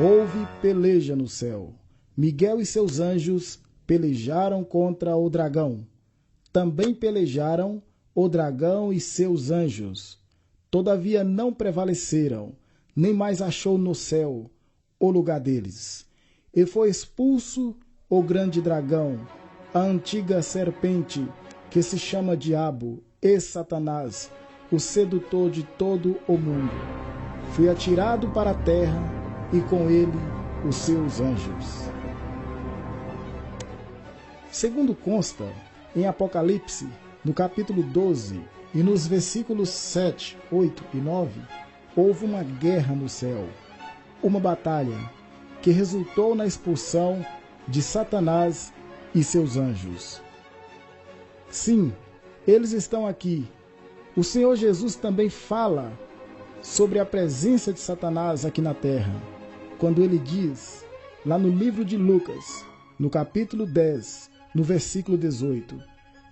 Houve peleja no céu. Miguel e seus anjos pelejaram contra o dragão. Também pelejaram o dragão e seus anjos. Todavia não prevaleceram, nem mais achou no céu o lugar deles. E foi expulso o grande dragão, a antiga serpente, que se chama Diabo e Satanás, o sedutor de todo o mundo. Foi atirado para a terra, e com ele os seus anjos. Segundo consta em Apocalipse, no capítulo 12, e nos versículos 7, 8 e 9, houve uma guerra no céu, uma batalha, que resultou na expulsão de Satanás e seus anjos. Sim, eles estão aqui. O Senhor Jesus também fala sobre a presença de Satanás aqui na terra, quando ele diz, lá no livro de Lucas, no capítulo 10, no versículo 18,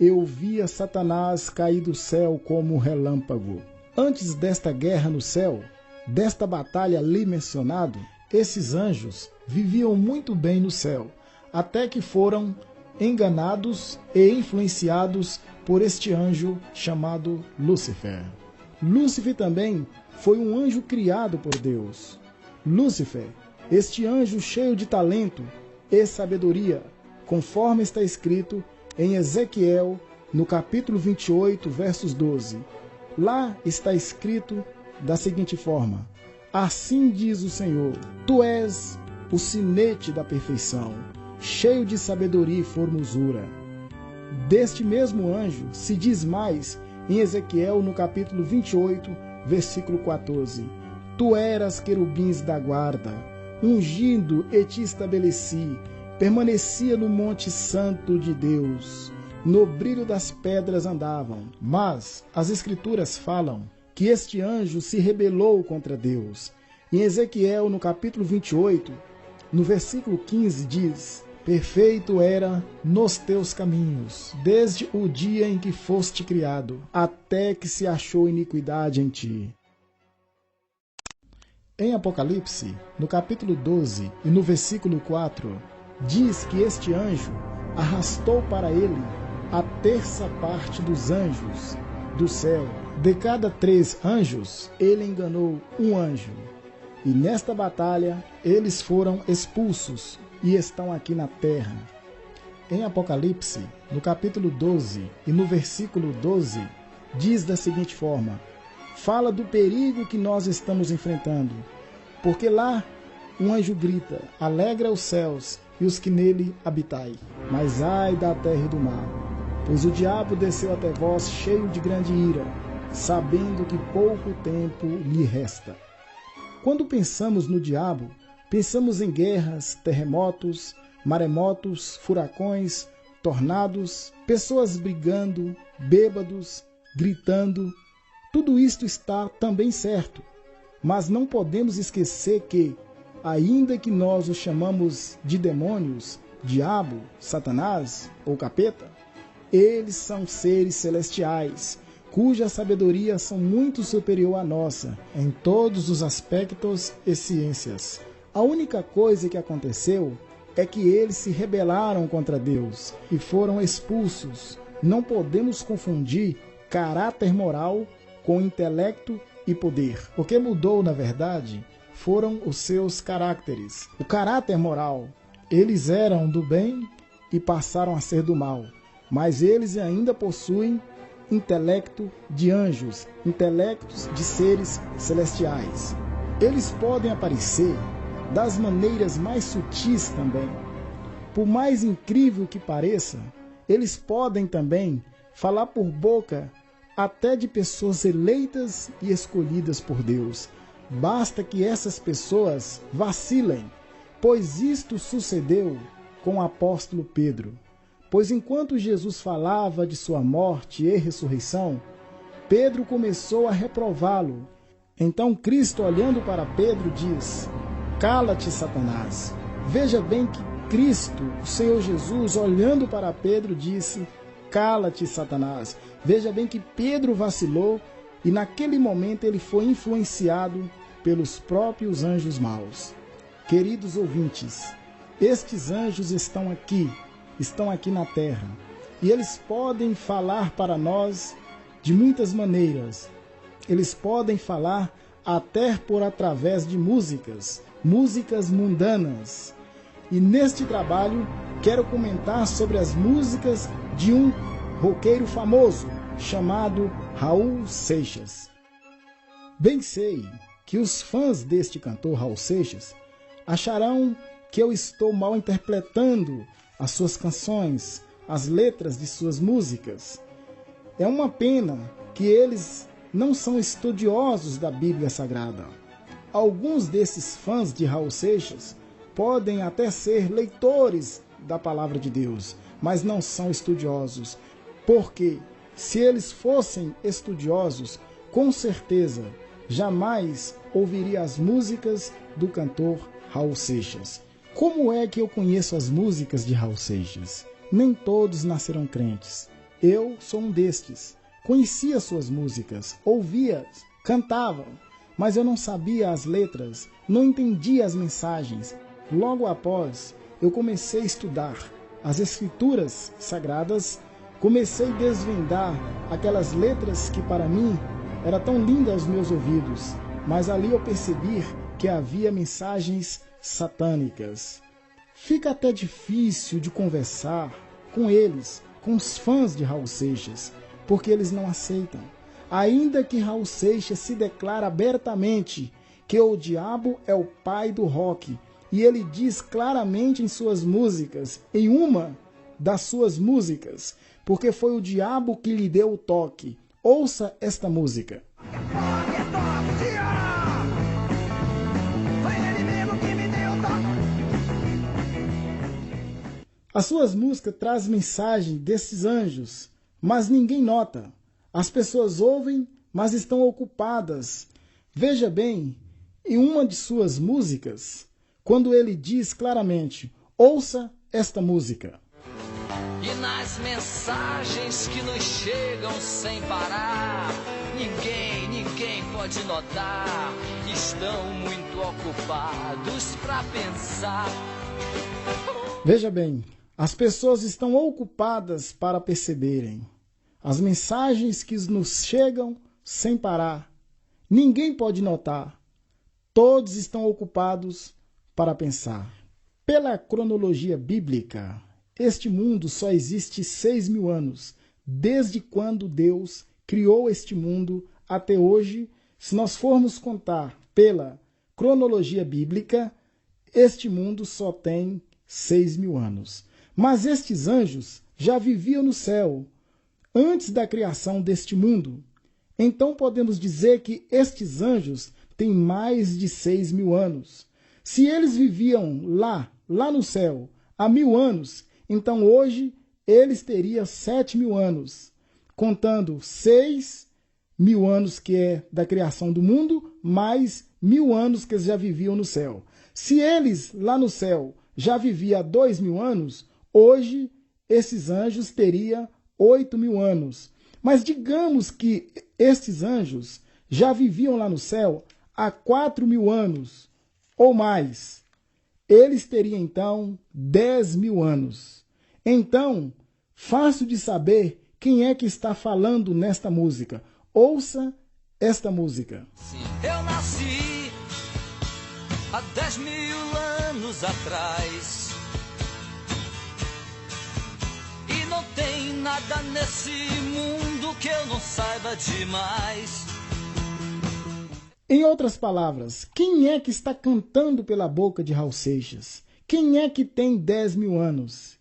eu via Satanás cair do céu como um relâmpago. Antes desta guerra no céu, desta batalha ali mencionado, esses anjos viviam muito bem no céu, até que foram enganados e influenciados por este anjo chamado Lúcifer. Lúcifer também foi um anjo criado por Deus. Lúcifer, este anjo cheio de talento e sabedoria, conforme está escrito em Ezequiel, no capítulo 28, versos 12. Lá está escrito da seguinte forma: assim diz o Senhor, tu és o sinete da perfeição, cheio de sabedoria e formosura. Deste mesmo anjo se diz mais em Ezequiel, no capítulo 28, versículo 14. Tu eras querubins da guarda, ungindo e te estabeleci, permanecia no monte santo de Deus, no brilho das pedras andavam. Mas as escrituras falam que este anjo se rebelou contra Deus. Em Ezequiel, no capítulo 28, no versículo 15, diz: perfeito era nos teus caminhos, desde o dia em que foste criado, até que se achou iniquidade em ti. Em Apocalipse, no capítulo 12 e no versículo 4, diz que este anjo arrastou para ele a terça parte dos anjos do céu. De cada 3 anjos, ele enganou um anjo. E nesta batalha, eles foram expulsos e estão aqui na terra. Em Apocalipse, no capítulo 12 e no versículo 12, diz da seguinte forma: fala do perigo que nós estamos enfrentando, porque lá um anjo grita, alegra os céus e os que nele habitai. Mas ai da terra e do mar, pois o diabo desceu até vós cheio de grande ira, sabendo que pouco tempo lhe resta. Quando pensamos no diabo, pensamos em guerras, terremotos, maremotos, furacões, tornados, pessoas brigando, bêbados, gritando. Tudo isto está também certo, mas não podemos esquecer que, ainda que nós os chamamos de demônios, diabo, Satanás ou capeta, eles são seres celestiais, cuja sabedoria são muito superior à nossa, em todos os aspectos e ciências. A única coisa que aconteceu é que eles se rebelaram contra Deus e foram expulsos. Não podemos confundir caráter moral com intelecto e poder. O que mudou, na verdade, foram os seus caracteres. O caráter moral, eles eram do bem e passaram a ser do mal, mas eles ainda possuem intelecto de anjos, intelectos de seres celestiais. Eles podem aparecer das maneiras mais sutis também. Por mais incrível que pareça, eles podem também falar por boca até de pessoas eleitas e escolhidas por Deus. Basta que essas pessoas vacilem, pois isto sucedeu com o apóstolo Pedro. Pois enquanto Jesus falava de sua morte e ressurreição, Pedro começou a reprová-lo Então Cristo, olhando para Pedro, diz: cala-te, Satanás. Veja bem que Cristo, o Senhor Jesus, olhando para Pedro, disse: cala-te, Satanás. Veja bem que Pedro vacilou e naquele momento ele foi influenciado pelos próprios anjos maus. Queridos ouvintes, estes anjos estão aqui na terra, e eles podem falar para nós de muitas maneiras. Eles podem falar até por através de músicas mundanas. E neste trabalho quero comentar sobre as músicas de um roqueiro famoso chamado Raul Seixas. Bem sei que os fãs deste cantor Raul Seixas acharão que eu estou mal interpretando as suas canções, as letras de suas músicas. É uma pena que eles não são estudiosos da Bíblia Sagrada. Alguns desses fãs de Raul Seixas podem até ser leitores da Palavra de Deus, mas não são estudiosos, porque se eles fossem estudiosos, com certeza jamais ouviria as músicas do cantor Raul Seixas. Como é que eu conheço as músicas de Raul Seixas? Nem todos nasceram crentes. Eu sou um destes. Conhecia suas músicas, ouvia-as, cantava, mas eu não sabia as letras, não entendia as mensagens. Logo após, eu comecei a estudar as Escrituras Sagradas, comecei a desvendar aquelas letras que para mim eram tão lindas aos meus ouvidos, mas ali eu percebi que havia mensagens satânicas. Fica até difícil de conversar com eles, com os fãs de Raul Seixas, porque eles não aceitam. Ainda que Raul Seixas se declara abertamente que o diabo é o pai do rock, e ele diz claramente em suas músicas, em uma das suas músicas, porque foi o diabo que lhe deu o toque. Ouça esta música. As suas músicas trazem mensagem desses anjos, mas ninguém nota. As pessoas ouvem, mas estão ocupadas. Veja bem, em uma de suas músicas, quando ele diz claramente: ouça esta música. E nas mensagens que nos chegam sem parar, ninguém pode notar, estão muito ocupados para pensar. Veja bem, as pessoas estão ocupadas para perceberem as mensagens que nos chegam sem parar. Ninguém pode notar. Todos estão ocupados para pensar. Pela cronologia bíblica, este mundo só existe 6.000 anos, desde quando Deus criou este mundo até hoje. Se nós formos contar pela cronologia bíblica, este mundo só tem 6.000 anos. Mas estes anjos já viviam no céu antes da criação deste mundo. Então podemos dizer que estes anjos têm mais de 6.000 anos. Se eles viviam lá no céu, há 1.000 anos, então hoje eles teriam 7.000 anos, contando 6.000 anos que é da criação do mundo, mais 1.000 anos que eles já viviam no céu. Se eles lá no céu já viviam há 2.000 anos, hoje esses anjos teriam 8.000 anos. Mas digamos que estes anjos já viviam lá no céu há 4.000 anos ou mais. Eles teriam então 10.000 anos. Então, fácil de saber quem é que está falando nesta música. Ouça esta música. Eu nasci há 10.000 anos atrás. Não tem nada nesse mundo que eu não saiba demais. Em outras palavras, quem é que está cantando pela boca de Raul Seixas? Quem é que tem 10.000 anos?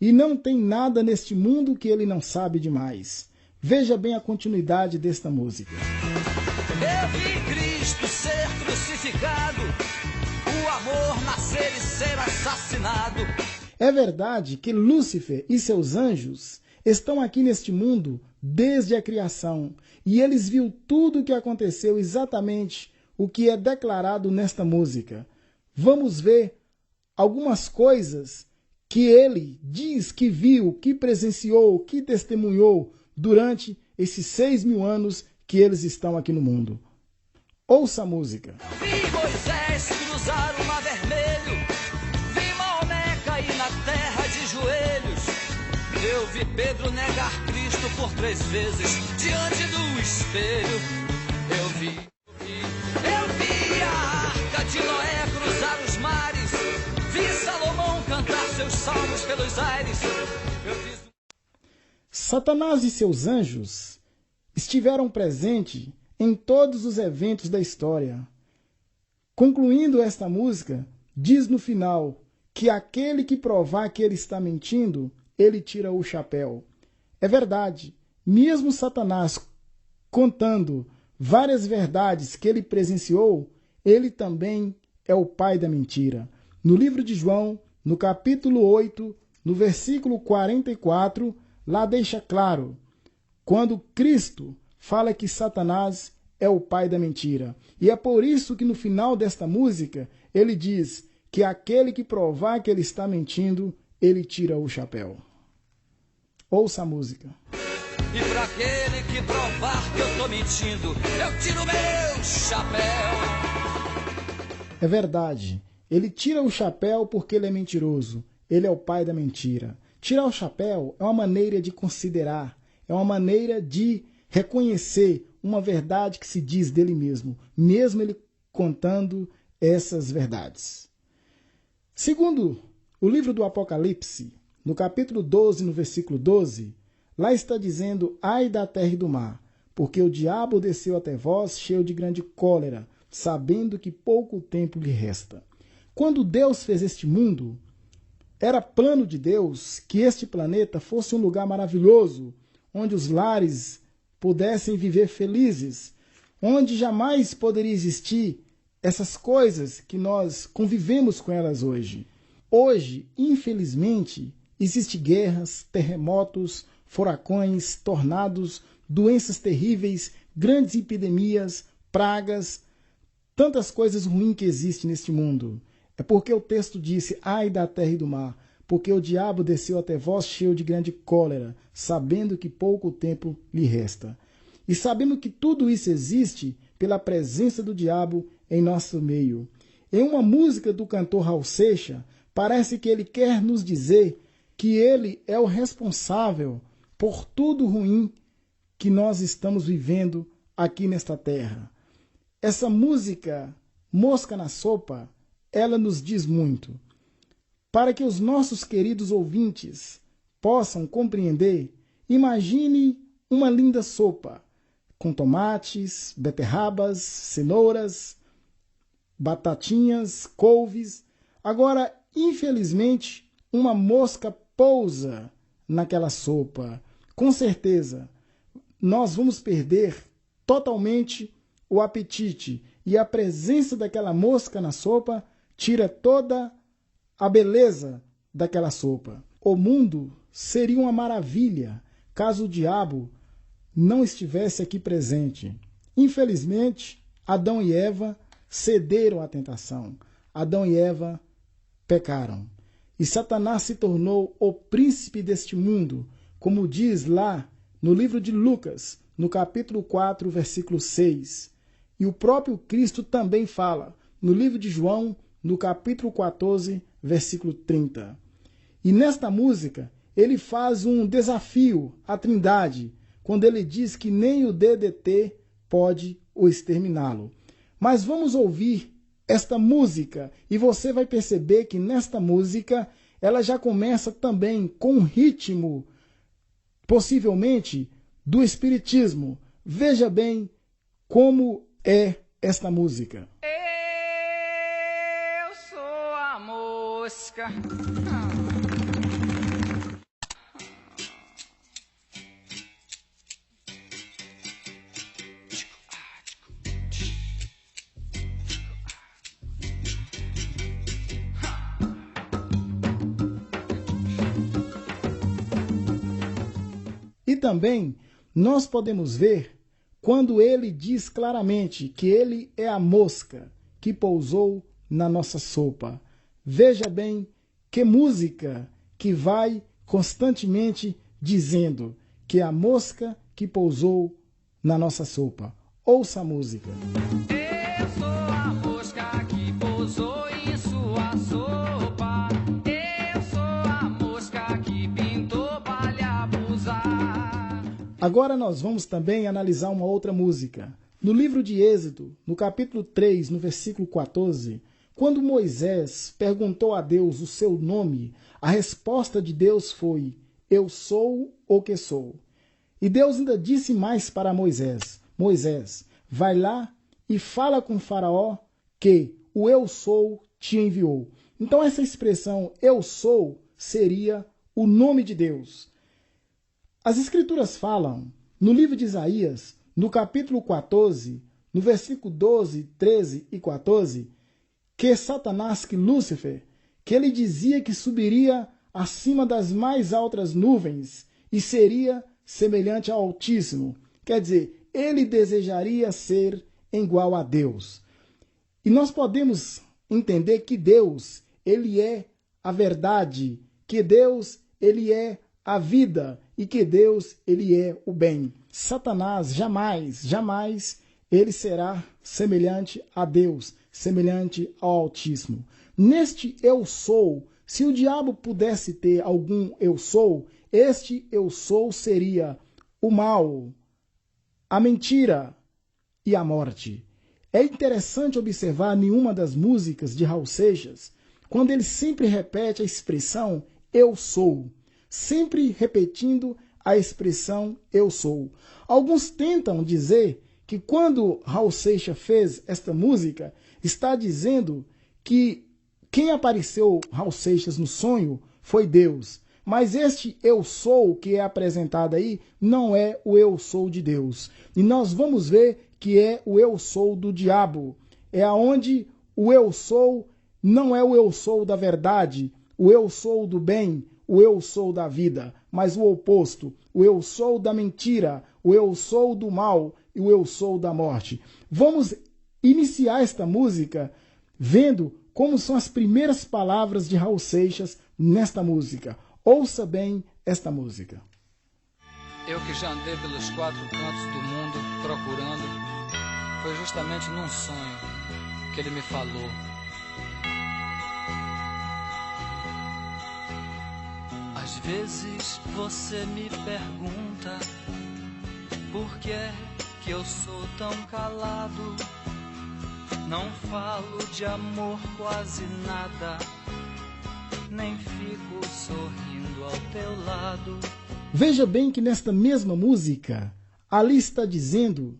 E não tem nada neste mundo que ele não sabe demais. Veja bem a continuidade desta música. Eu vi Cristo ser crucificado, o amor nascer e ser assassinado. É verdade que Lúcifer e seus anjos estão aqui neste mundo desde a criação, e eles viu tudo o que aconteceu, exatamente o que é declarado nesta música. Vamos ver algumas coisas que ele diz que viu, que presenciou, que testemunhou durante esses 6.000 anos que eles estão aqui no mundo. Ouça a música. Vi Moisés cruzar o mar vermelho, vi Maomé cair na terra de joelhos, eu vi Pedro negar Cristo por 3 vezes diante do espelho, eu vi a arca de Noé cruzar os mares, vi Salomão cantar seus salmos pelos aires, Satanás e seus anjos estiveram presentes em todos os eventos da história. Concluindo esta música, diz no final que aquele que provar que ele está mentindo, ele tira o chapéu. É verdade, mesmo Satanás contando várias verdades que ele presenciou, ele também é o pai da mentira. No livro de João, no capítulo 8, no versículo 44, lá deixa claro, quando Cristo fala que Satanás é o pai da mentira. E é por isso que no final desta música, ele diz que aquele que provar que ele está mentindo, ele tira o chapéu. Ouça a música. E para aquele que provar que eu estou mentindo, eu tiro meu chapéu. É verdade. Ele tira o chapéu porque ele é mentiroso. Ele é o pai da mentira. Tirar o chapéu é uma maneira de considerar, é uma maneira de reconhecer uma verdade que se diz dele mesmo ele contando essas verdades. Segundo o livro do Apocalipse, no capítulo 12, no versículo 12, lá está dizendo: ai da terra e do mar, porque o diabo desceu até vós cheio de grande cólera, sabendo que pouco tempo lhe resta. Quando Deus fez este mundo, era plano de Deus que este planeta fosse um lugar maravilhoso, onde os lares pudessem viver felizes, onde jamais poderia existir essas coisas que nós convivemos com elas hoje. Hoje, infelizmente, existem guerras, terremotos, furacões, tornados, doenças terríveis, grandes epidemias, pragas, tantas coisas ruins que existem neste mundo. É porque o texto disse: ai da terra e do mar, porque o diabo desceu até vós cheio de grande cólera, sabendo que pouco tempo lhe resta. E sabemos que tudo isso existe pela presença do diabo em nosso meio. Em uma música do cantor Raul Seixas, parece que ele quer nos dizer que ele é o responsável por tudo ruim que nós estamos vivendo aqui nesta terra. Essa música, Mosca na Sopa, ela nos diz muito. Para que os nossos queridos ouvintes possam compreender, imagine uma linda sopa com tomates, beterrabas, cenouras, batatinhas, couves. Agora, infelizmente, uma mosca pousa naquela sopa. Com certeza, nós vamos perder totalmente o apetite, e a presença daquela mosca na sopa tira toda a beleza daquela sopa. O mundo seria uma maravilha caso o diabo não estivesse aqui presente. Infelizmente, Adão e Eva cederam à tentação. Adão e Eva pecaram. E Satanás se tornou o príncipe deste mundo, como diz lá no livro de Lucas, no capítulo 4, versículo 6. E o próprio Cristo também fala no livro de João, no capítulo 14, versículo 30. E nesta música, ele faz um desafio à Trindade, quando ele diz que nem o DDT pode o exterminá-lo. Mas vamos ouvir esta música e você vai perceber que nesta música ela já começa também com um ritmo, possivelmente, do Espiritismo. Veja bem como é esta música. Eu sou a mosca. E também nós podemos ver quando ele diz claramente que ele é a mosca que pousou na nossa sopa. Veja bem que música que vai constantemente dizendo que é a mosca que pousou na nossa sopa. Ouça a música. Eu sou a mosca que pousou em sua sopa. Eu sou a mosca que pintou pra lhe abusar. Agora nós vamos também analisar uma outra música. No livro de Êxodo, no capítulo 3, no versículo 14, quando Moisés perguntou a Deus o seu nome, a resposta de Deus foi: eu sou o que sou. E Deus ainda disse mais para Moisés: Moisés, vai lá e fala com Faraó que o eu sou te enviou. Então essa expressão eu sou seria o nome de Deus. As escrituras falam no livro de Isaías, no capítulo 14, no versículo 12, 13 e 14, que Satanás, que Lúcifer, que ele dizia que subiria acima das mais altas nuvens e seria semelhante ao Altíssimo. Quer dizer, ele desejaria ser igual a Deus. E nós podemos entender que Deus, ele é a verdade, que Deus, ele é a vida e que Deus, ele é o bem. Satanás jamais ele será semelhante a Deus, semelhante ao Altíssimo. Neste eu sou, se o diabo pudesse ter algum eu sou, este eu sou seria o mal, a mentira e a morte. É interessante observar nenhuma das músicas de Raul Seixas, quando ele sempre repete a expressão eu sou, sempre repetindo a expressão eu sou. Alguns tentam dizer que quando Raul Seixas fez esta música, está dizendo que quem apareceu Raul Seixas no sonho foi Deus. Mas este eu sou que é apresentado aí não é o eu sou de Deus. E nós vamos ver que é o eu sou do diabo. É aonde o eu sou não é o eu sou da verdade, o eu sou do bem, o eu sou da vida, mas o oposto, o eu sou da mentira, o eu sou do mal e o eu sou da morte. Vamos iniciar esta música vendo como são as primeiras palavras de Raul Seixas nesta música. Ouça bem esta música. Eu que já andei pelos 4 cantos do mundo procurando, foi justamente num sonho que ele me falou. Às vezes você me pergunta por que é que eu sou tão calado. Não falo de amor quase nada, nem fico sorrindo ao teu lado. Veja bem que nesta mesma música, ali está dizendo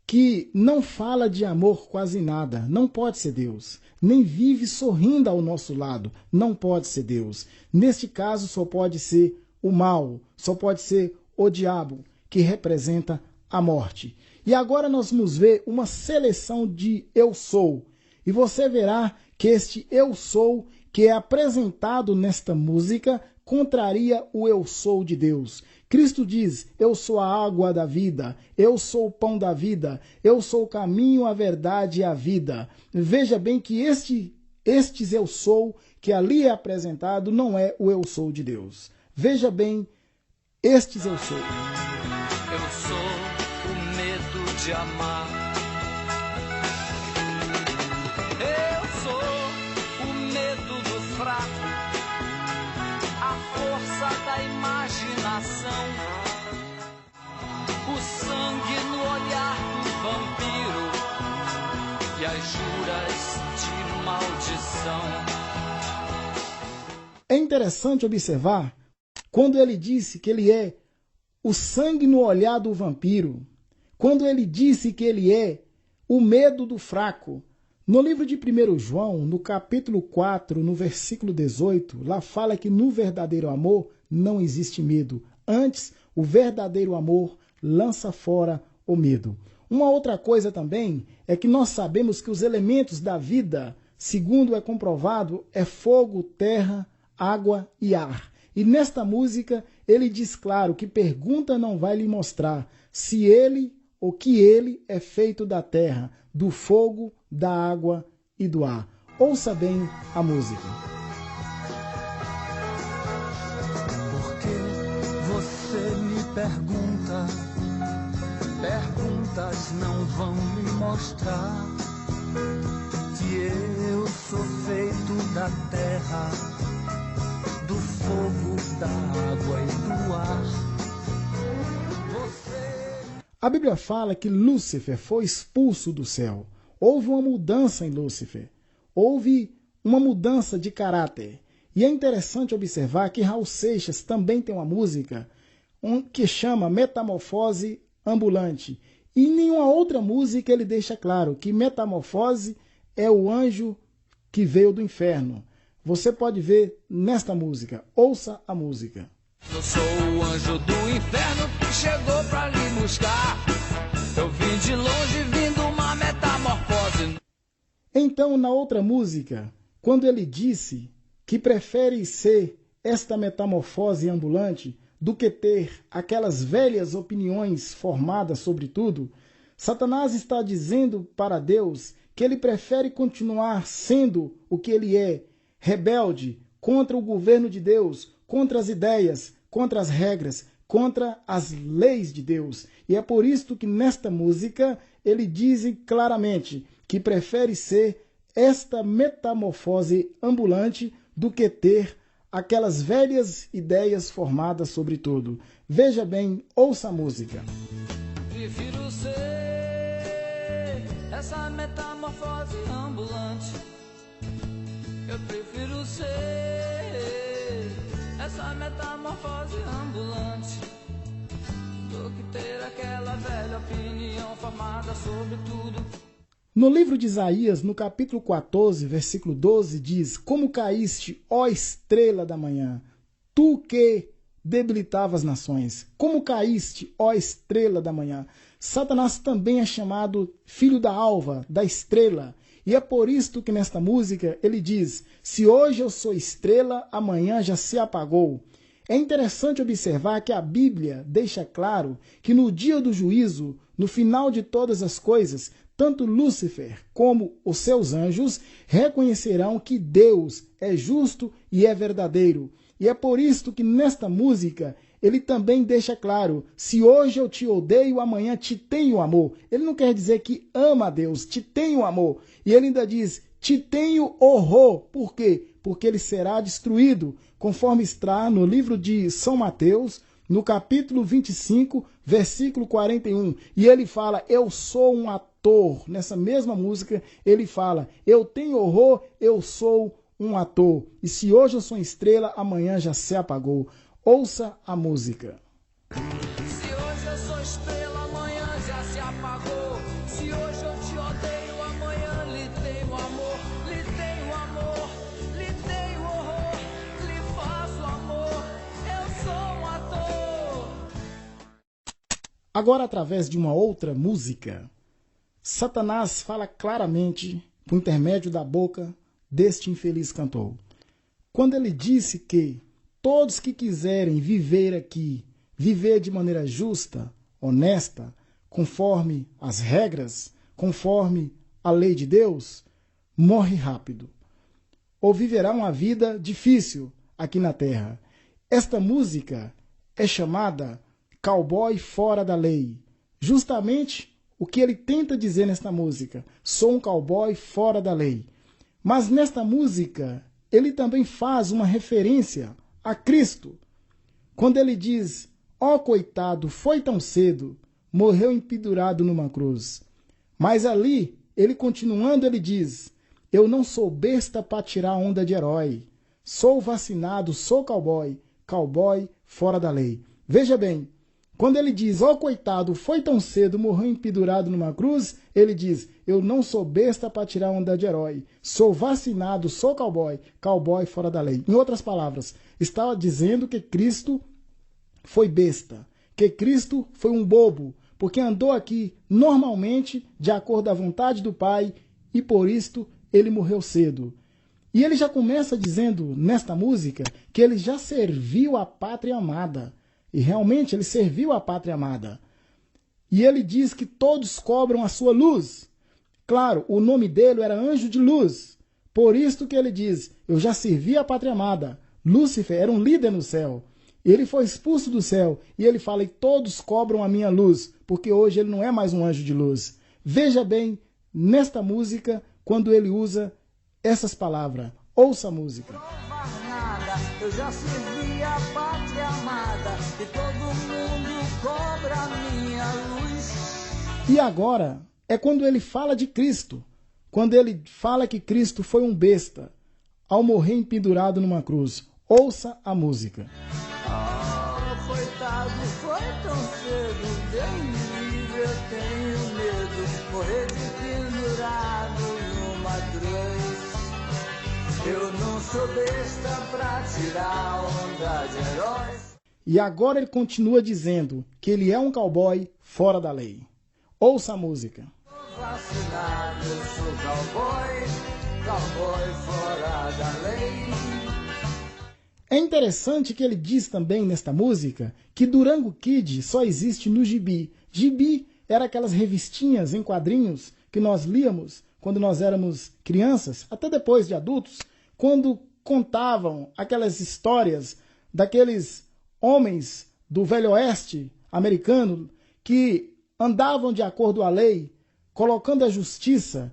que não fala de amor quase nada, não pode ser Deus. Nem vive sorrindo ao nosso lado, não pode ser Deus. Neste caso só pode ser o mal, só pode ser o diabo, que representa a morte. E agora nós vamos ver uma seleção de eu sou. E você verá que este eu sou que é apresentado nesta música contraria o eu sou de Deus. Cristo diz, eu sou a água da vida, eu sou o pão da vida, eu sou o caminho, a verdade e a vida. Veja bem que estes eu sou que ali é apresentado não é o eu sou de Deus. Veja bem, estes eu sou. Eu sou o medo de amar. Eu sou o medo do fraco, a força da imaginação, o sangue no olhar do vampiro e as juras de maldição. É interessante observar quando ele disse que ele é o sangue no olhar do vampiro, quando ele disse que ele é o medo do fraco. No livro de 1 João, no capítulo 4, no versículo 18, lá fala que no verdadeiro amor não existe medo. Antes, o verdadeiro amor lança fora o medo. Uma outra coisa também é que nós sabemos que os elementos da vida, segundo é comprovado, é fogo, terra, água e ar. E nesta música ele diz claro que pergunta não vai lhe mostrar se ele ou que ele é feito da terra, do fogo, da água e do ar. Ouça bem a música. Porque você me pergunta, perguntas não vão me mostrar que eu sou feito da terra, do fogo, da água e do ar. A Bíblia fala que Lúcifer foi expulso do céu. Houve uma mudança em Lúcifer. Houve uma mudança de caráter. E é interessante observar que Raul Seixas também tem uma música que chama Metamorfose Ambulante. E em nenhuma outra música ele deixa claro que metamorfose é o anjo que veio do inferno. Você pode ver nesta música. Ouça a música. Eu sou o anjo do inferno que chegou pra lhe buscar. Eu vim de longe vindo uma metamorfose. Então, na outra música, quando ele disse que prefere ser esta metamorfose ambulante do que ter aquelas velhas opiniões formadas sobre tudo, Satanás está dizendo para Deus que ele prefere continuar sendo o que ele é, rebelde contra o governo de Deus, contra as ideias, contra as regras, contra as leis de Deus. E é por isso que nesta música ele diz claramente que prefere ser esta metamorfose ambulante do que ter aquelas velhas ideias formadas sobre tudo. Veja bem, ouça a música. Prefiro ser essa metamorfose ambulante. Eu prefiro ser essa metamorfose ambulante do que ter aquela velha opinião formada sobre tudo. No livro de Isaías, no capítulo 14, versículo 12, diz: Como caíste, ó estrela da manhã, tu que debilitava as nações. Como caíste, ó estrela da manhã. Satanás também é chamado filho da alva, da estrela. E é por isto que nesta música ele diz: se hoje eu sou estrela, amanhã já se apagou. É interessante observar que a Bíblia deixa claro que no dia do juízo, no final de todas as coisas, tanto Lúcifer como os seus anjos reconhecerão que Deus é justo e é verdadeiro. E é por isto que nesta música ele também deixa claro: se hoje eu te odeio, amanhã te tenho amor. Ele não quer dizer que ama a Deus, te tenho amor. E ele ainda diz: te tenho horror. Por quê? Porque ele será destruído, conforme está no livro de São Mateus, no capítulo 25, versículo 41. E ele fala: eu sou um ator. Nessa mesma música ele fala: eu tenho horror, eu sou um ator. E se hoje eu sou estrela, amanhã já se apagou. Ouça a música. Se hoje eu sou estrela, amanhã já se apagou. Se hoje eu te odeio, amanhã lhe tenho amor. Lhe tenho amor, lhe tenho horror. Lhe faço amor, eu sou um ator. Agora, através de uma outra música, Satanás fala claramente, por intermédio da boca deste infeliz cantor. Quando ele disse que todos que quiserem viver aqui, viver de maneira justa, honesta, conforme as regras, conforme a lei de Deus, morre rápido. Ou viverá uma vida difícil aqui na terra. Esta música é chamada Cowboy Fora da Lei. Justamente o que ele tenta dizer nesta música: sou um cowboy fora da lei. Mas nesta música ele também faz uma referência a Cristo, quando ele diz: ó coitado, foi tão cedo, morreu empedurado numa cruz. Mas ali, ele continuando, ele diz: eu não sou besta para tirar onda de herói, sou vacinado, sou cowboy, cowboy fora da lei. Veja bem, quando ele diz: ó coitado, foi tão cedo, morreu empedurado numa cruz, ele diz: eu não sou besta para tirar onda de herói, sou vacinado, sou cowboy, cowboy fora da lei. Em outras palavras, estava dizendo que Cristo foi besta, que Cristo foi um bobo, porque andou aqui normalmente de acordo à vontade do Pai e por isto ele morreu cedo. E ele já começa dizendo nesta música que ele já serviu a pátria amada. E realmente ele serviu a pátria amada. E ele diz que todos cobram a sua luz. Claro, o nome dele era Anjo de Luz. Por isso que ele diz, eu já servi a pátria amada. Lúcifer era um líder no céu. Ele foi expulso do céu. E ele fala, e todos cobram a minha luz. Porque hoje ele não é mais um anjo de luz. Veja bem, nesta música, quando ele usa essas palavras. Ouça a música. Eu já servi a pátria amada e todo mundo cobra a minha luz. E agora é quando ele fala de Cristo. Quando ele fala que Cristo foi um besta ao morrer pendurado numa cruz. Ouça a música. Oh, coitado, foi tão cedo. Deus livre, eu tenho medo. Morrer de pendurado numa cruz. Eu não sou besta pra tirar onda de heróis. E agora ele continua dizendo que ele é um cowboy fora da lei. Ouça a música. Tô vacinado, eu sou cowboy, cowboy fora da lei. É interessante que ele diz também nesta música que Durango Kid só existe no gibi. Gibi era aquelas revistinhas em quadrinhos que nós líamos quando nós éramos crianças, até depois de adultos, quando contavam aquelas histórias daqueles homens do Velho Oeste americano que andavam de acordo à lei, colocando a justiça,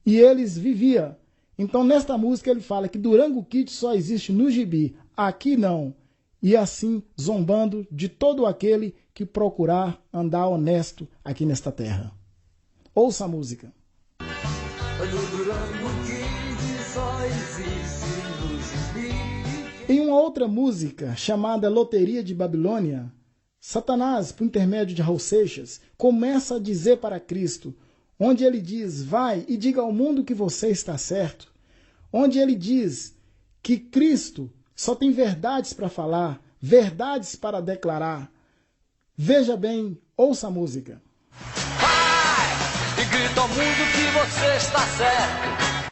e eles viviam. Então, nesta música, ele fala que Durango Kid só existe no gibi, aqui não. E assim, zombando de todo aquele que procurar andar honesto aqui nesta terra. Ouça a música. Em uma outra música, chamada Loteria de Babilônia, Satanás, por intermédio de Raul Seixas, começa a dizer para Cristo, onde ele diz, vai e diga ao mundo que você está certo, onde ele diz que Cristo só tem verdades para falar, verdades para declarar. Veja bem, ouça a música. Vai e grita ao mundo que você está certo.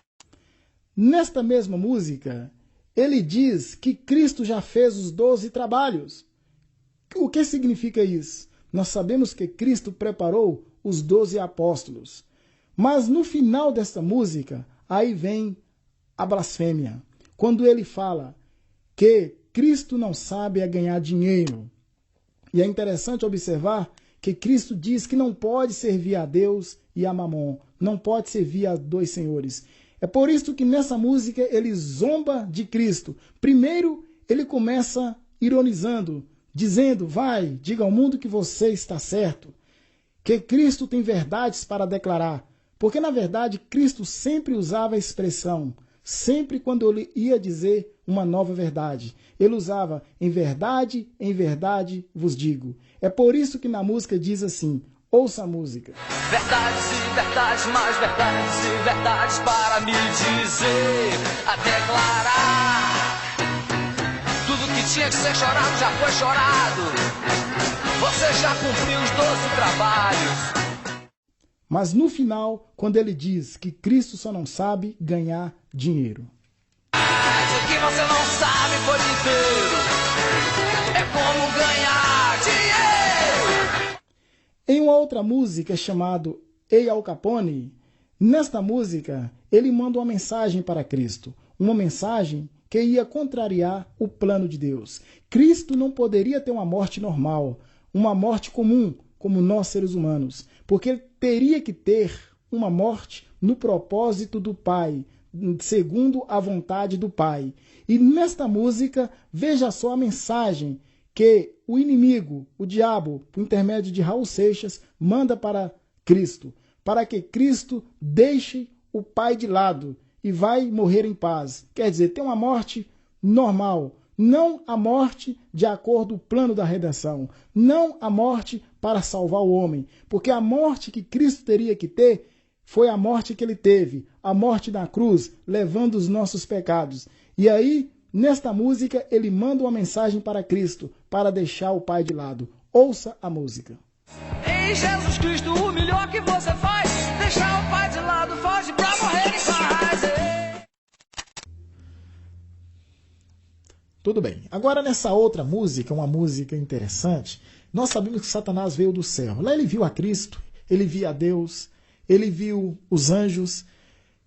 Nesta mesma música, ele diz que Cristo já fez os 12 trabalhos. O que significa isso? Nós sabemos que Cristo preparou os 12 apóstolos. Mas no final desta música, aí vem a blasfêmia. Quando ele fala que Cristo não sabe ganhar dinheiro. E é interessante observar que Cristo diz que não pode servir a Deus e a Mamon. Não pode servir a dois senhores. É por isso que nessa música ele zomba de Cristo. Primeiro, ele começa ironizando, dizendo, vai, diga ao mundo que você está certo, que Cristo tem verdades para declarar. Porque, na verdade, Cristo sempre usava a expressão, sempre quando ele ia dizer uma nova verdade. Ele usava, em verdade vos digo. É por isso que na música diz assim, ouça a música. Verdades e verdades, mais verdades e verdades para me dizer, a declarar. Tudo que tinha que ser chorado já foi chorado. Você já cumpriu os 12 trabalhos. Mas no final, quando ele diz que Cristo só não sabe ganhar dinheiro. Mas o que você não sabe por inteiro é como ganhar dinheiro. Em uma outra música chamada Ei Al Capone, nesta música ele manda uma mensagem para Cristo. Uma mensagem que ia contrariar o plano de Deus. Cristo não poderia ter uma morte normal, uma morte comum, como nós seres humanos, porque ele teria que ter uma morte no propósito do Pai, segundo a vontade do Pai. E nesta música, veja só a mensagem que o inimigo, o diabo, por intermédio de Raul Seixas, manda para Cristo, para que Cristo deixe o Pai de lado e vai morrer em paz. Quer dizer, tem uma morte normal, não a morte de acordo com o plano da redenção, não a morte para salvar o homem, porque a morte que Cristo teria que ter foi a morte que ele teve, a morte na cruz, levando os nossos pecados. E aí, nesta música, ele manda uma mensagem para Cristo, para deixar o Pai de lado. Ouça a música. Ei, Jesus Cristo, o melhor que você faz, deixar o Pai de lado, foge pra morrer em paz. Tudo bem. Agora nessa outra música, uma música interessante, nós sabemos que Satanás veio do céu. Lá ele viu a Cristo, ele via a Deus, ele viu os anjos.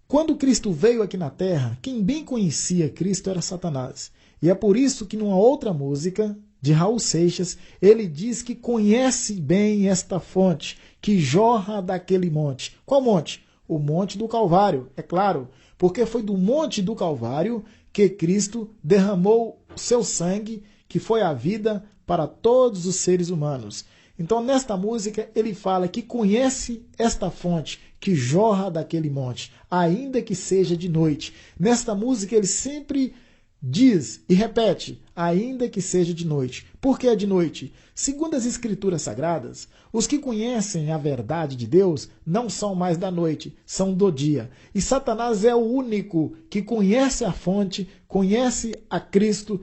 Quando Cristo veio aqui na terra, quem bem conhecia Cristo era Satanás. E é por isso que numa outra música, de Raul Seixas, ele diz que conhece bem esta fonte, que jorra daquele monte. Qual monte? O Monte do Calvário, é claro, porque foi do Monte do Calvário que Cristo derramou o seu sangue, que foi a vida para todos os seres humanos. Então, nesta música, ele fala que conhece esta fonte que jorra daquele monte, ainda que seja de noite. Nesta música, ele sempre diz e repete, ainda que seja de noite. Por que é de noite? Segundo as Escrituras Sagradas, os que conhecem a verdade de Deus não são mais da noite, são do dia. E Satanás é o único que conhece a fonte, conhece a Cristo,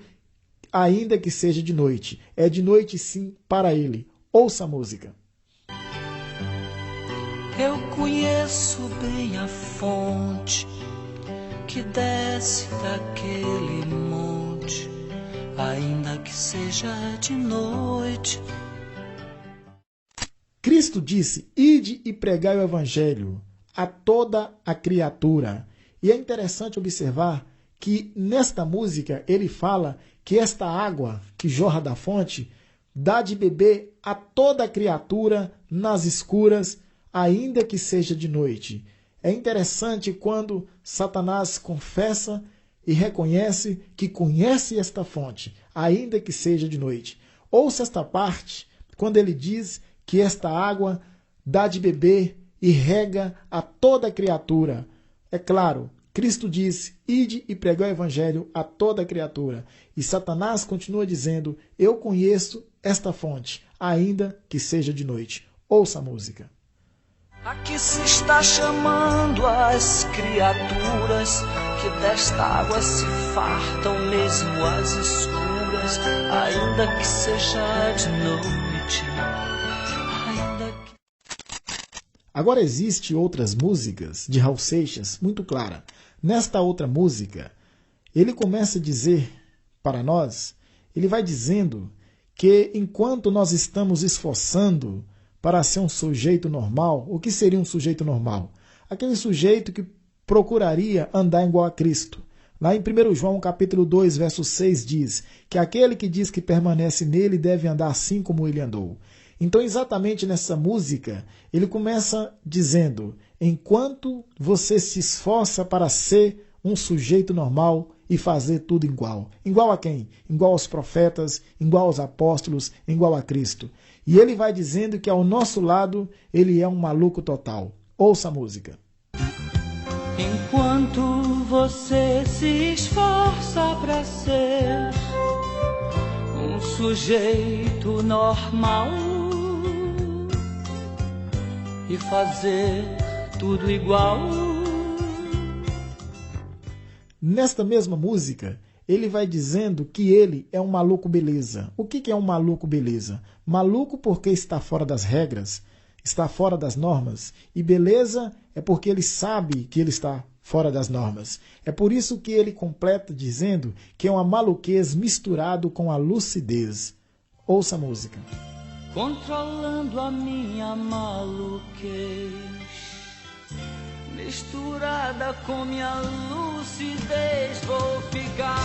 ainda que seja de noite. É de noite sim para ele. Ouça a música. Eu conheço bem a fonte que desce daquele monte, ainda que seja de noite. Cristo disse, ide e pregai o evangelho a toda a criatura. E é interessante observar que nesta música ele fala que esta água que jorra da fonte dá de beber a toda a criatura nas escuras, ainda que seja de noite. É interessante quando Satanás confessa e reconhece que conhece esta fonte, ainda que seja de noite. Ouça esta parte, quando ele diz que esta água dá de beber e rega a toda a criatura. É claro, Cristo disse, ide e pregai o evangelho a toda a criatura. E Satanás continua dizendo, eu conheço esta fonte, ainda que seja de noite. Ouça a música. Aqui se está chamando as criaturas que desta água se fartam mesmo as escuras, ainda que seja de noite. Agora existe outras músicas de Raul Seixas muito clara. Nesta outra música, ele começa a dizer para nós, ele vai dizendo que enquanto nós estamos esforçando para ser um sujeito normal, o que seria um sujeito normal? Aquele sujeito que procuraria andar igual a Cristo. Lá em 1 João capítulo 2, verso 6 diz que aquele que diz que permanece nele deve andar assim como ele andou. Então, exatamente nessa música, ele começa dizendo, enquanto você se esforça para ser um sujeito normal e fazer tudo igual. Igual a quem? Igual aos profetas, igual aos apóstolos, igual a Cristo. E ele vai dizendo que ao nosso lado, ele é um maluco total. Ouça a música. Enquanto você se esforça para ser um sujeito normal e fazer tudo igual. Nesta mesma música, ele vai dizendo que ele é um maluco beleza. O que é um maluco beleza? Maluco porque está fora das regras, está fora das normas. E beleza é porque ele sabe que ele está fora das normas. É por isso que ele completa dizendo que é uma maluquez misturado com a lucidez. Ouça a música. Controlando a minha maluquez, misturada com minha lucidez, vou ficar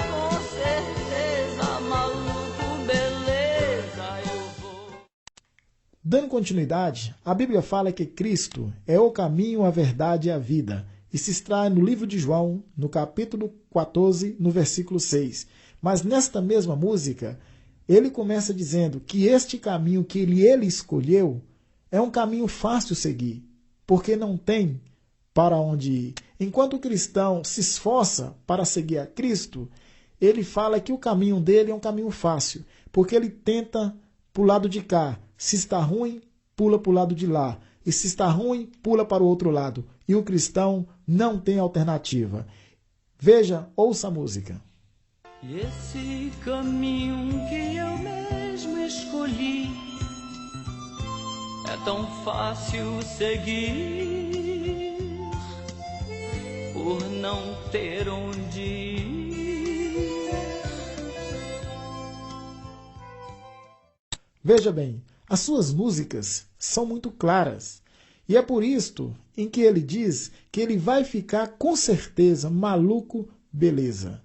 com certeza maluco, beleza, eu vou. Dando continuidade, a Bíblia fala que Cristo é o caminho, a verdade e a vida. E se extrai no livro de João, no capítulo 14, no versículo 6. Mas nesta mesma música, ele começa dizendo que este caminho que ele escolheu é um caminho fácil seguir, porque não tem para onde ir. Enquanto o cristão se esforça para seguir a Cristo, ele fala que o caminho dele é um caminho fácil, porque ele tenta para o lado de cá. Se está ruim, pula para o lado de lá. E se está ruim, pula para o outro lado. E o cristão não tem alternativa. Veja, ouça a música. E esse caminho que eu mesmo escolhi é tão fácil seguir, por não ter onde ir. Veja bem, as suas músicas são muito claras. E é por isto em que ele diz que ele vai ficar com certeza maluco, beleza.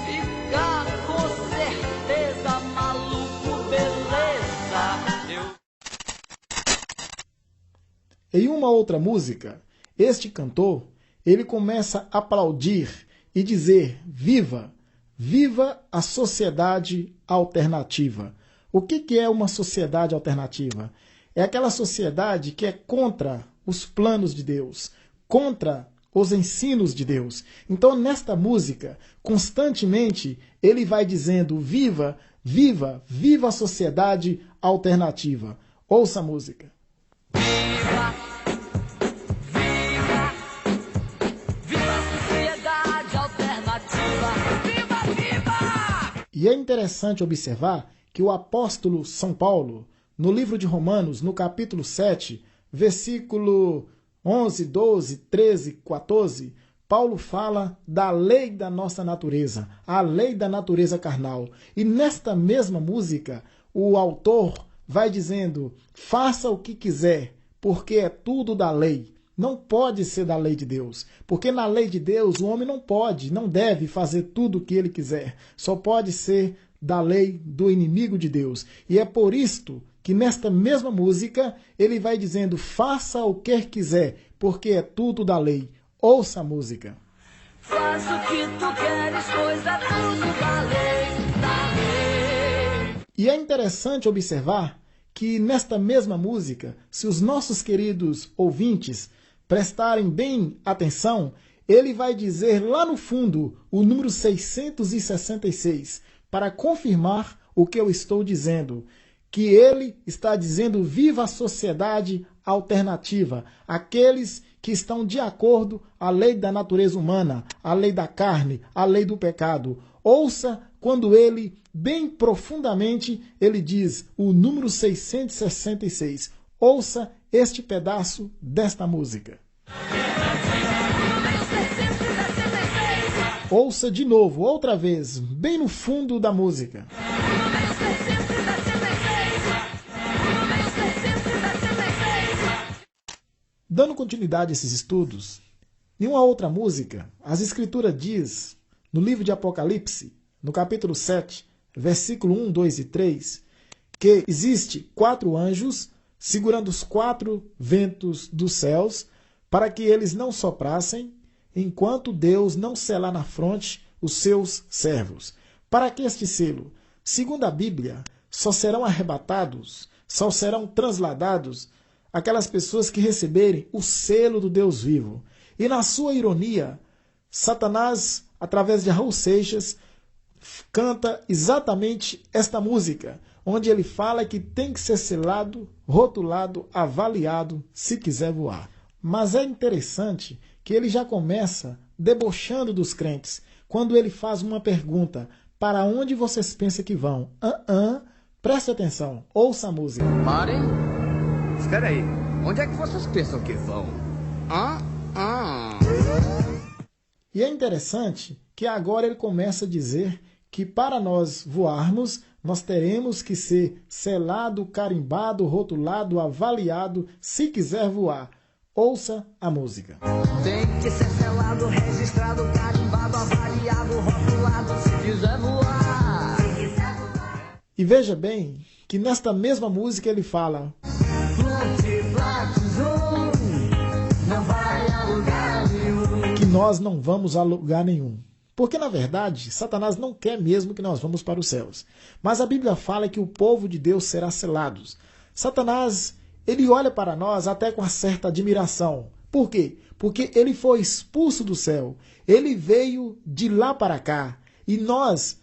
Ficar com certeza maluco, beleza. Em uma outra música, este cantor, ele começa a aplaudir e dizer: viva, viva a sociedade alternativa. O que é uma sociedade alternativa? É aquela sociedade que é contra os planos de Deus, contra os ensinos de Deus. Então, nesta música, constantemente, ele vai dizendo: viva, viva, viva a sociedade alternativa. Ouça a música. Viva, viva, viva a sociedade alternativa. Viva, viva! E é interessante observar que o apóstolo São Paulo, no livro de Romanos, no capítulo 7, versículo 11, 12, 13, 14, Paulo fala da lei da nossa natureza, a lei da natureza carnal. E nesta mesma música, o autor vai dizendo: faça o que quiser, porque é tudo da lei. Não pode ser da lei de Deus, porque na lei de Deus o homem não pode, não deve fazer tudo o que ele quiser. Só pode ser da lei do inimigo de Deus. E é por isto que nesta mesma música ele vai dizendo: faça o que quiser, porque é tudo da lei. Ouça a música. Faz o que tu queres, pois é tudo da lei, da lei. E é interessante observar que nesta mesma música, se os nossos queridos ouvintes prestarem bem atenção, ele vai dizer lá no fundo o número 666, para confirmar o que eu estou dizendo, que ele está dizendo: viva a sociedade alternativa, aqueles que estão de acordo à lei da natureza humana, à lei da carne, à lei do pecado. Ouça quando ele, bem profundamente, ele diz o número 666. Ouça este pedaço desta música. Ouça de novo, outra vez, bem no fundo da música. Dando continuidade a esses estudos, em uma outra música, as Escrituras diz, no livro de Apocalipse, no capítulo 7, versículo 1, 2 e 3, que existe 4 anjos segurando os 4 ventos dos céus para que eles não soprassem, enquanto Deus não selar na fronte os seus servos. Para que este selo? Segundo a Bíblia, só serão arrebatados, só serão transladados aquelas pessoas que receberem o selo do Deus vivo. E na sua ironia, Satanás, através de Raul Seixas, canta exatamente esta música, onde ele fala que tem que ser selado, rotulado, avaliado, se quiser voar. Mas é interessante que ele já começa debochando dos crentes, quando ele faz uma pergunta: para onde vocês pensam que vão? Preste atenção, ouça a música. Parem! Espera aí, onde é que vocês pensam que vão? E é interessante que agora ele começa a dizer que para nós voarmos, nós teremos que ser selado, carimbado, rotulado, avaliado, se quiser voar. Ouça a música. Tem que ser selado, registrado, carimbado, avaliado, rotulado, se quiser voar. E veja bem que nesta mesma música ele fala: não vai a lugar nenhum. Que nós não vamos a lugar nenhum. Porque, na verdade, Satanás não quer mesmo que nós vamos para os céus. Mas a Bíblia fala que o povo de Deus será selado. Satanás, ele olha para nós até com uma certa admiração. Por quê? Porque ele foi expulso do céu. Ele veio de lá para cá. E nós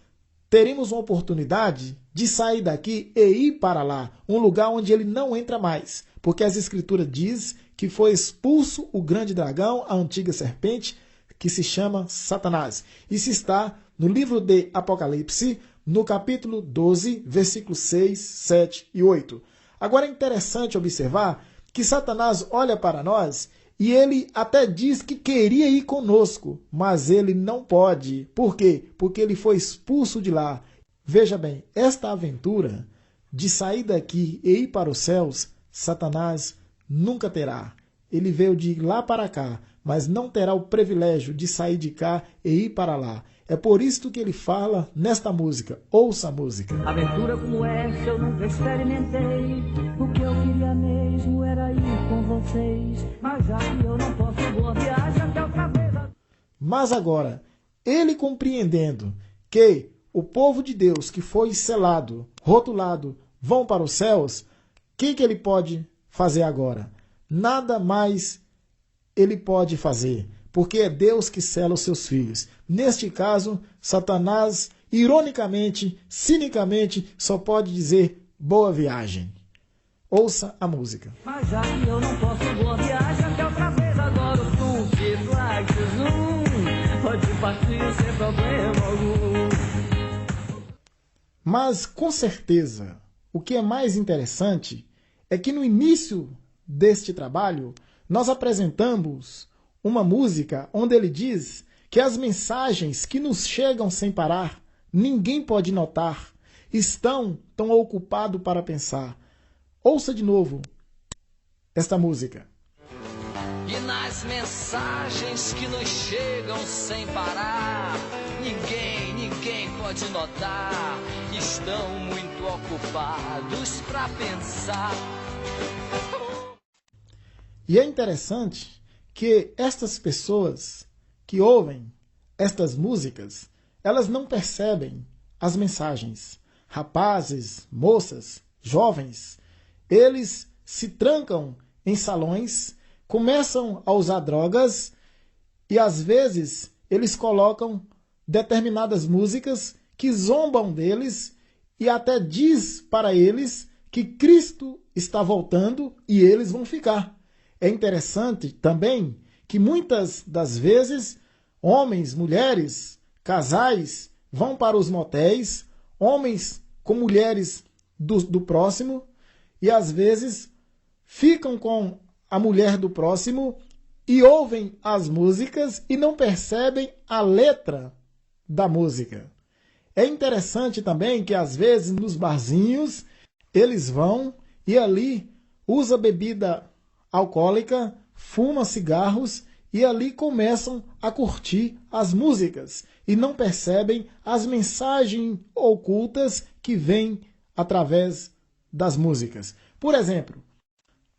teremos uma oportunidade de sair daqui e ir para lá. Um lugar onde ele não entra mais. Porque as Escrituras dizem que foi expulso o grande dragão, a antiga serpente, que se chama Satanás. Isso está no livro de Apocalipse, no capítulo 12, versículos 6, 7 e 8. Agora é interessante observar que Satanás olha para nós e ele até diz que queria ir conosco, mas ele não pode. Por quê? Porque ele foi expulso de lá. Veja bem, esta aventura de sair daqui e ir para os céus, Satanás nunca terá. Ele veio de lá para cá, mas não terá o privilégio de sair de cá e ir para lá. É por isso que ele fala nesta música. Ouça a música. Aventura como essa eu nunca experimentei. O que eu queria mesmo era ir com vocês. Mas já que eu não posso, boa viagem até outra vez. Mas agora, ele compreendendo que o povo de Deus que foi selado, rotulado, vão para os céus, o que ele pode fazer agora? Nada mais ele pode fazer, porque é Deus que sela os seus filhos. Neste caso, Satanás, ironicamente, cinicamente, só pode dizer boa viagem. Ouça a música. Mas já que eu não posso, boa viagem até outra vez. Adoro tu, que like zoom. Pode partir sem problema algum. Mas, com certeza, o que é mais interessante é que no início deste trabalho, nós apresentamos uma música onde ele diz que as mensagens que nos chegam sem parar, ninguém pode notar, estão tão ocupados para pensar. Ouça de novo esta música. E nas mensagens que nos chegam sem parar, ninguém pode notar, estão muito ocupados para pensar. E é interessante que estas pessoas que ouvem estas músicas, elas não percebem as mensagens. Rapazes, moças, jovens, eles se trancam em salões, começam a usar drogas e às vezes eles colocam determinadas músicas que zombam deles e até diz para eles que Cristo está voltando e eles vão ficar. É interessante também que muitas das vezes homens, mulheres, casais vão para os motéis, homens com mulheres do próximo e às vezes ficam com a mulher do próximo e ouvem as músicas e não percebem a letra da música. É interessante também que às vezes nos barzinhos eles vão e ali usa bebida alcoólica, fuma cigarros e ali começam a curtir as músicas e não percebem as mensagens ocultas que vêm através das músicas. Por exemplo,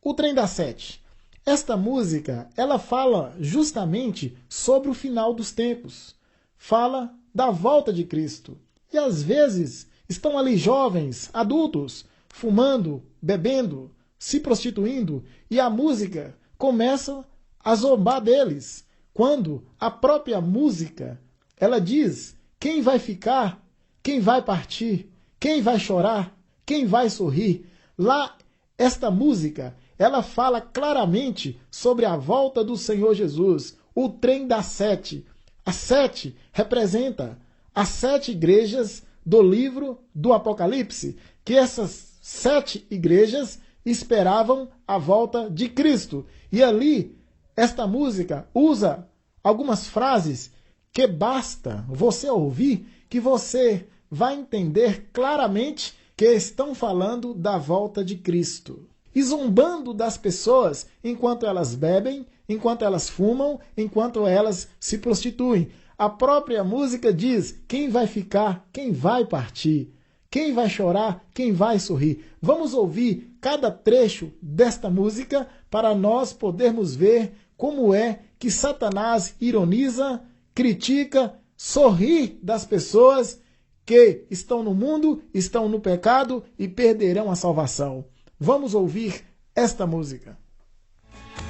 o Trem das Sete. Esta música, ela fala justamente sobre o final dos tempos. Fala da volta de Cristo. E às vezes estão ali jovens, adultos, fumando, bebendo, se prostituindo, e a música começa a zombar deles. Quando a própria música, ela diz quem vai ficar, quem vai partir, quem vai chorar, quem vai sorrir. Lá, esta música, ela fala claramente sobre a volta do Senhor Jesus, o trem das sete. A sete representa as 7 igrejas do livro do Apocalipse, que essas 7 igrejas esperavam a volta de Cristo. E ali, esta música usa algumas frases que basta você ouvir que você vai entender claramente que estão falando da volta de Cristo. E zombando das pessoas enquanto elas bebem, enquanto elas fumam, enquanto elas se prostituem. A própria música diz quem vai ficar, quem vai partir, quem vai chorar, quem vai sorrir. Vamos ouvir cada trecho desta música para nós podermos ver como é que Satanás ironiza, critica, sorri das pessoas que estão no mundo, estão no pecado e perderão a salvação. Vamos ouvir esta música.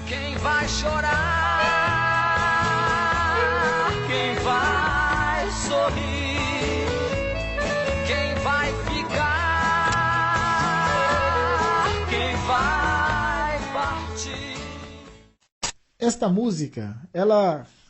Quem vai chorar? Quem vai sorrir? Quem vai ficar? Quem vai partir? Esta música,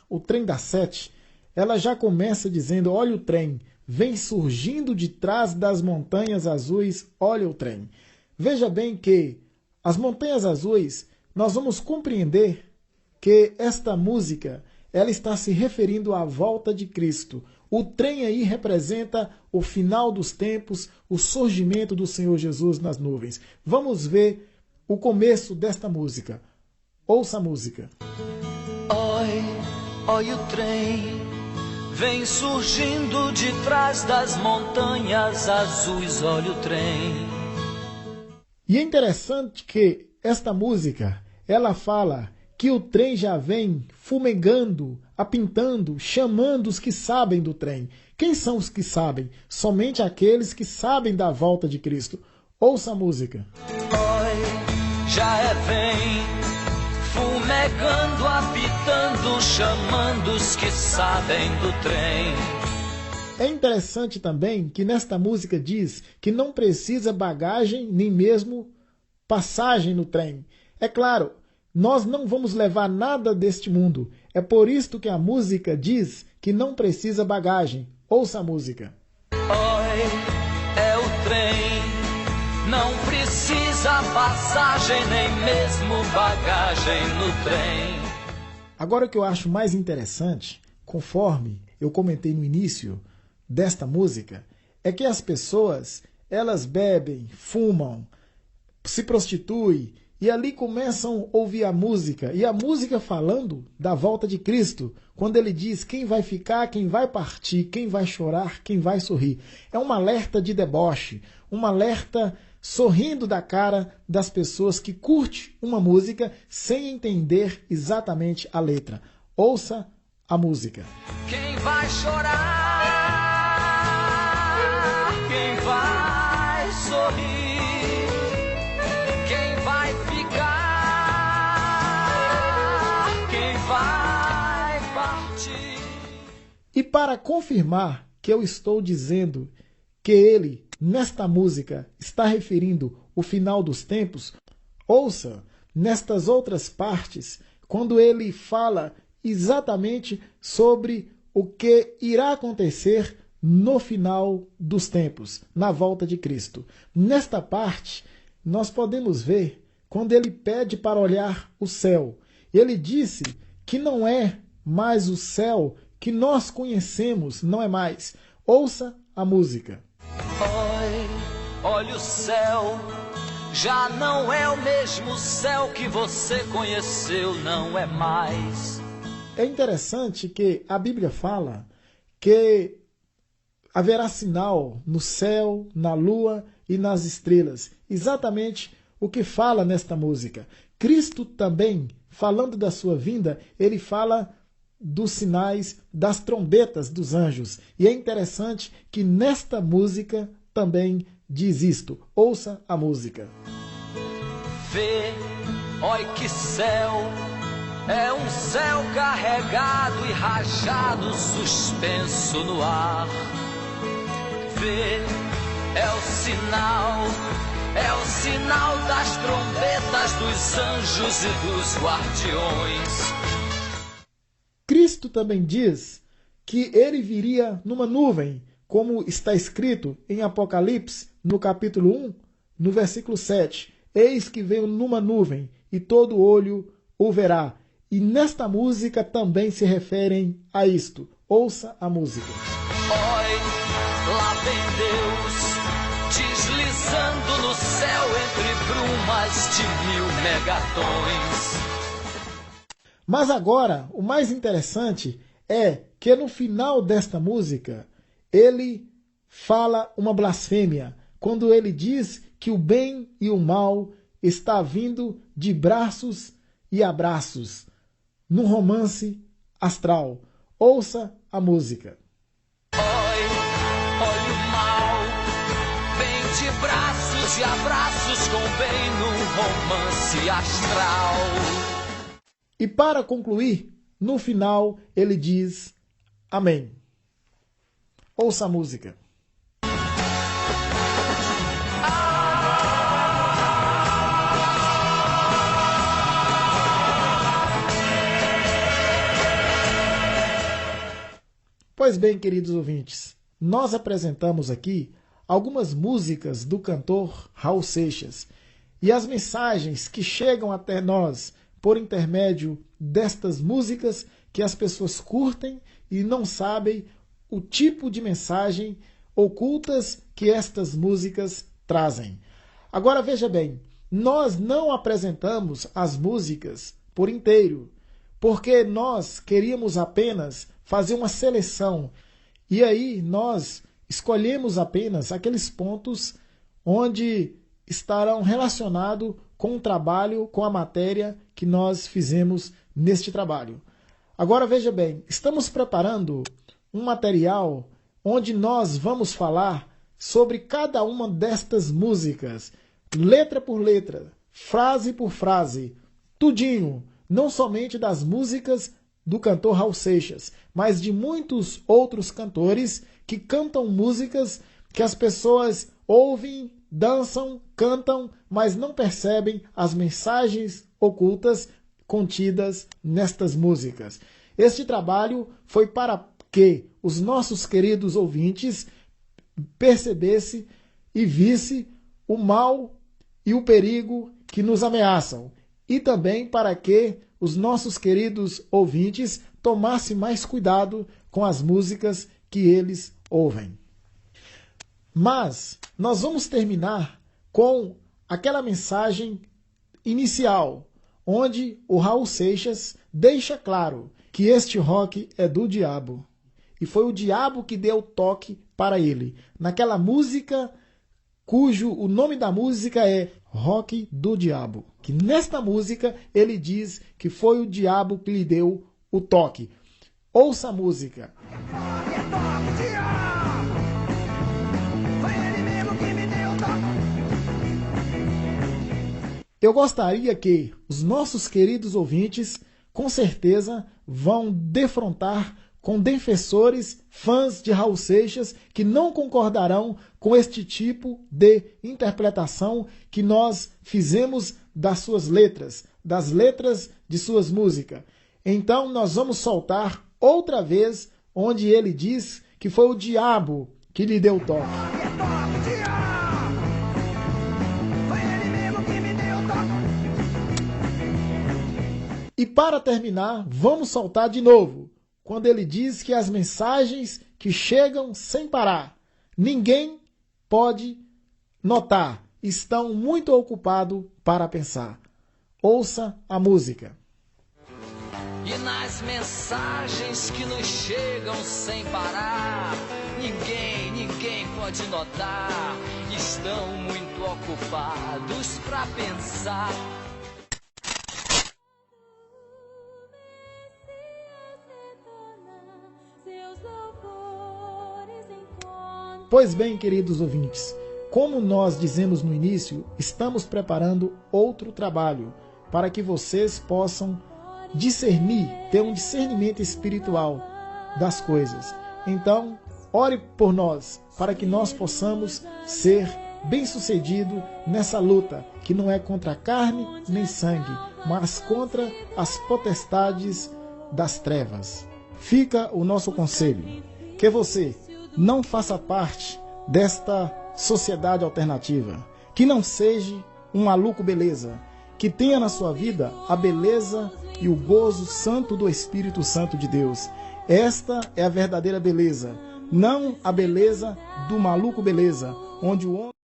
o Trem das Sete, ela já começa dizendo, olha o trem, vem surgindo de trás das montanhas azuis, olha o trem. Veja bem que As Montanhas Azuis, nós vamos compreender que esta música ela está se referindo à volta de Cristo. O trem aí representa o final dos tempos, o surgimento do Senhor Jesus nas nuvens. Vamos ver o começo desta música. Ouça a música. Oi, oi o trem, vem surgindo de trás das montanhas azuis, olha o trem. E é interessante que esta música, ela fala que o trem já vem fumegando, apintando, chamando os que sabem do trem. Quem são os que sabem? Somente aqueles que sabem da volta de Cristo. Ouça a música. Oi, já vem fumegando, apitando, chamando os que sabem do trem. É interessante também que nesta música diz que não precisa bagagem nem mesmo passagem no trem. É claro, nós não vamos levar nada deste mundo. É por isto que a música diz que não precisa bagagem. Ouça a música. Oi, é o trem, não precisa passagem nem mesmo bagagem no trem. Agora o que eu acho mais interessante, conforme eu comentei no início desta música, é que as pessoas, elas bebem, fumam, se prostituem, e ali começam a ouvir a música, e a música falando da volta de Cristo, quando ele diz quem vai ficar, quem vai partir, quem vai chorar, quem vai sorrir. É um alerta de deboche, um alerta sorrindo da cara das pessoas que curtem uma música sem entender exatamente a letra. Ouça a música. Quem vai chorar, quem vai sorrir, e para confirmar que eu estou dizendo que ele, nesta música, está referindo o final dos tempos, ouça nestas outras partes, quando ele fala exatamente sobre o que irá acontecer no final dos tempos, na volta de Cristo. Nesta parte, nós podemos ver quando ele pede para olhar o céu. Ele disse que não é mais o céu que nós conhecemos, não é mais. Ouça a música. Oi, olha o céu, já não é o mesmo céu que você conheceu, não é mais. É interessante que a Bíblia fala que haverá sinal no céu, na lua e nas estrelas. Exatamente o que fala nesta música. Cristo também, falando da sua vinda, ele fala dos sinais das trombetas dos anjos. E é interessante que nesta música também diz isto. Ouça a música. Vê, oi que céu, é um céu carregado e rajado, suspenso no ar. Vê, é o sinal das trombetas dos anjos e dos guardiões. Cristo também diz que ele viria numa nuvem, como está escrito em Apocalipse, no capítulo 1, no versículo 7. Eis que veio numa nuvem, e todo olho o verá. E nesta música também se referem a isto. Ouça a música. Oi, lá vem Deus, deslizando no céu entre brumas de 1000 megatons. Mas agora, o mais interessante é que no final desta música, ele fala uma blasfêmia, quando ele diz que o bem e o mal está vindo de braços e abraços, num romance astral. Ouça a música. Oi, olha o mal, vem de braços e abraços com o bem num romance astral. E para concluir, no final ele diz amém. Ouça a música. Pois bem, queridos ouvintes, nós apresentamos aqui algumas músicas do cantor Raul Seixas. e as mensagens que chegam até nós por intermédio destas músicas que as pessoas curtem e não sabem o tipo de mensagem ocultas que estas músicas trazem. Agora veja bem, nós não apresentamos as músicas por inteiro, porque nós queríamos apenas fazer uma seleção e aí nós escolhemos apenas aqueles pontos onde estarão relacionados com o trabalho, com a matéria que nós fizemos neste trabalho. Agora veja bem, estamos preparando um material onde nós vamos falar sobre cada uma destas músicas, letra por letra, frase por frase, tudinho, não somente das músicas do cantor Raul Seixas, mas de muitos outros cantores que cantam músicas que as pessoas ouvem, dançam, cantam, mas não percebem as mensagens ocultas contidas nestas músicas. Este trabalho foi para que os nossos queridos ouvintes percebessem e vissem o mal e o perigo que nos ameaçam, e também para que os nossos queridos ouvintes tomassem mais cuidado com as músicas que eles ouvem. Mas nós vamos terminar com aquela mensagem inicial, onde o Raul Seixas deixa claro que este rock é do diabo. E foi o diabo que deu o toque para ele. Naquela música cujo o nome da música é Rock do Diabo. Que nesta música ele diz que foi o diabo que lhe deu o toque. Ouça a música. Eu gostaria que os nossos queridos ouvintes, com certeza, vão defrontar com defensores, fãs de Raul Seixas, que não concordarão com este tipo de interpretação que nós fizemos das suas letras, das letras de suas músicas. Então nós vamos soltar outra vez onde ele diz que foi o diabo que lhe deu o toque. E para terminar, vamos soltar de novo, quando ele diz que as mensagens que chegam sem parar, ninguém pode notar, estão muito ocupados para pensar. Ouça a música. E nas mensagens que nos chegam sem parar, ninguém pode notar, estão muito ocupados para pensar. Pois bem, queridos ouvintes, como nós dizemos no início, estamos preparando outro trabalho para que vocês possam discernir, ter um discernimento espiritual das coisas. Então, ore por nós, para que nós possamos ser bem-sucedidos nessa luta, que não é contra carne nem sangue, mas contra as potestades das trevas. Fica o nosso conselho, que você não faça parte desta sociedade alternativa, que não seja um maluco beleza, que tenha na sua vida a beleza e o gozo santo do Espírito Santo de Deus. Esta é a verdadeira beleza, não a beleza do maluco beleza, onde o homem